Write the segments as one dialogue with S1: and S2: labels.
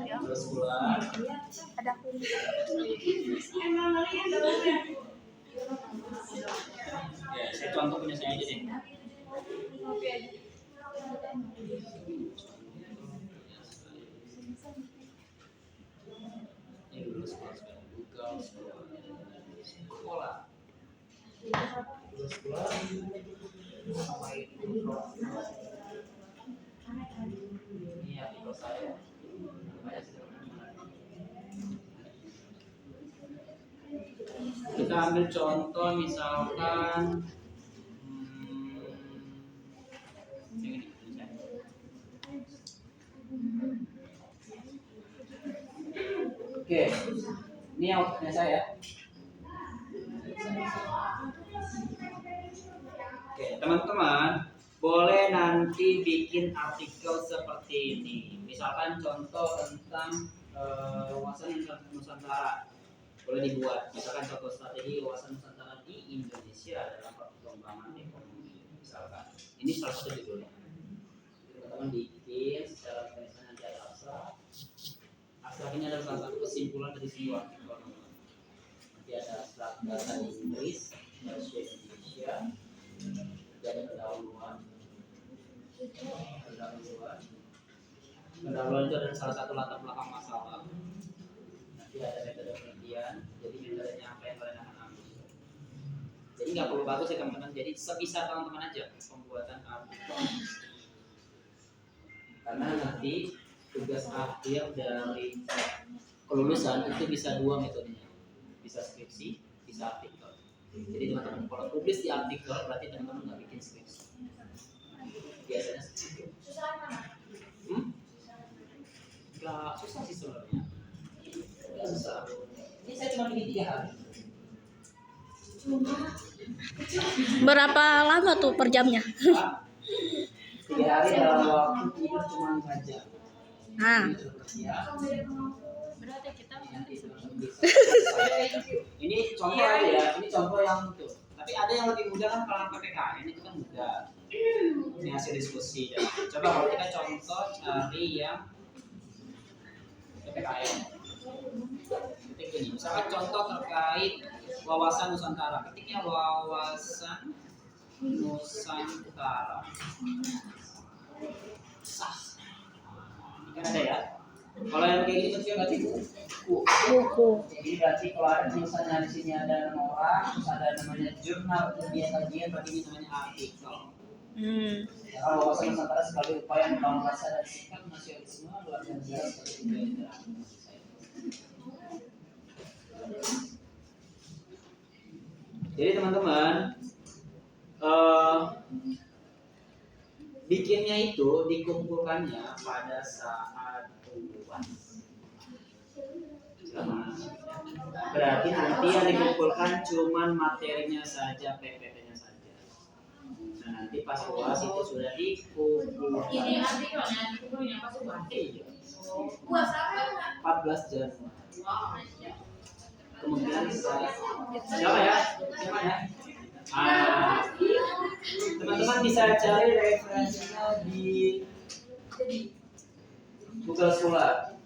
S1: Terus keluar.
S2: Ada
S1: Ya, saya contoh punya saya aja deh. Ini dulu sekolah. Ini artikel saya. Kita ambil contoh misalkan oke, ini outputnya saya. Oke, teman-teman, boleh nanti bikin artikel seperti ini. Misalkan contoh tentang wawasan Nusantara. Boleh dibuat. Misalkan contoh strategi wawasan Nusantara di Indonesia dalam perkembangan ekonomi. Misalkan, ini salah satu judulnya. Teman-teman bikin secara tulisan nanti ada abstrak. Abstrak ini adalah salah satu kesimpulan dari sebuah artikel. Nanti ada abstrak bahasa Inggris, bahasa Indonesia. Ada pendahuluan. Pendahuluan itu adalah salah satu latar belakang masalah. Nanti ada metode penelitian. Jadi metodenya apa yang kalian akan ambil. Jadi nggak perlu bagus ya teman-teman. Jadi sebisa teman-teman aja pembuatan artikel. Karena nanti tugas akhir dari kelulusan itu bisa dua metodenya. Bisa skripsi, bisa artikel. Jadi teman-teman kalau tulis di artikel berarti teman-teman nggak bikin skripsi. Biasanya seperti itu. Nggak susah sih sebenarnya. Nggak susah. Ini saya cuma bikin 3 hari.
S2: berapa lama tuh per jamnya?
S1: 3 hari dalam waktu tidur cuma 4 jam.
S2: Nah,
S3: Berarti kita
S1: ini contoh ya, ini contoh yang itu. Tapi ada yang lebih mudah kan kalau PPKN itu kan mudah. Ini hasil diskusi. Ya. Coba kalau kita contoh cari yang PPKN. Ketik ini, misalkan contoh terkait wawasan Nusantara. Ketiknya wawasan Nusantara. Sah. Ini kan ada ya. Kalau yang kayak gini itu berarti buku. Jadi berarti kalau ada tulisannya di sini ada nama orang, terus ada namanya jurnal kajian, berarti ini namanya artikel. Ya, kalau wawasan Nusantara sebagai upaya membangun rasa dan sikap nasionalisme luar negara seperti itu. Jadi teman-teman, bikinnya itu dikumpulkannya pada saat UAS. Berarti nanti yang dikumpulkan cuman materinya saja, PPT-nya saja. Nah nanti pas UAS itu sudah dikumpulkan.
S3: ini artikelnya dikumpulin pas UAS.
S1: Iya.
S3: UAS apa?
S1: 14 Januari.
S3: Wow.
S1: Kemungkinan saya siapa ya? Teman-teman bisa cari referensinya di Google Scholar.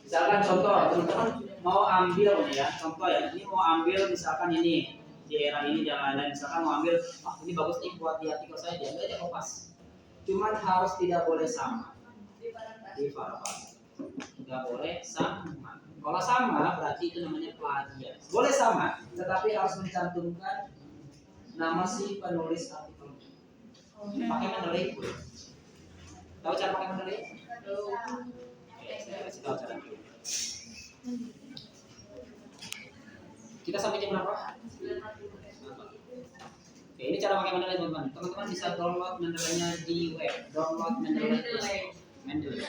S1: Misalkan contoh, teman-teman mau ambil nih ya, contoh ya, ini mau ambil misalkan ini di era ini jangan lain, misalkan mau ambil, ini bagus nih buat di artikel saya, diambil aja kopas. Cuman harus tidak boleh sama. Di parafrase. Nggak boleh sama. Kalau sama berarti itu namanya plagiat. Boleh sama, tetapi harus mencantumkan nama si penulis artikel. Pakai menelik. Tahu cara pakai menelik? Oke, saya kasih tahu cara. Kita sampai jam berapa? Oke, ini cara pakai Mendeley teman-teman. Teman-teman bisa download Mendeley-nya di web. Download Mendeley. Mendeley.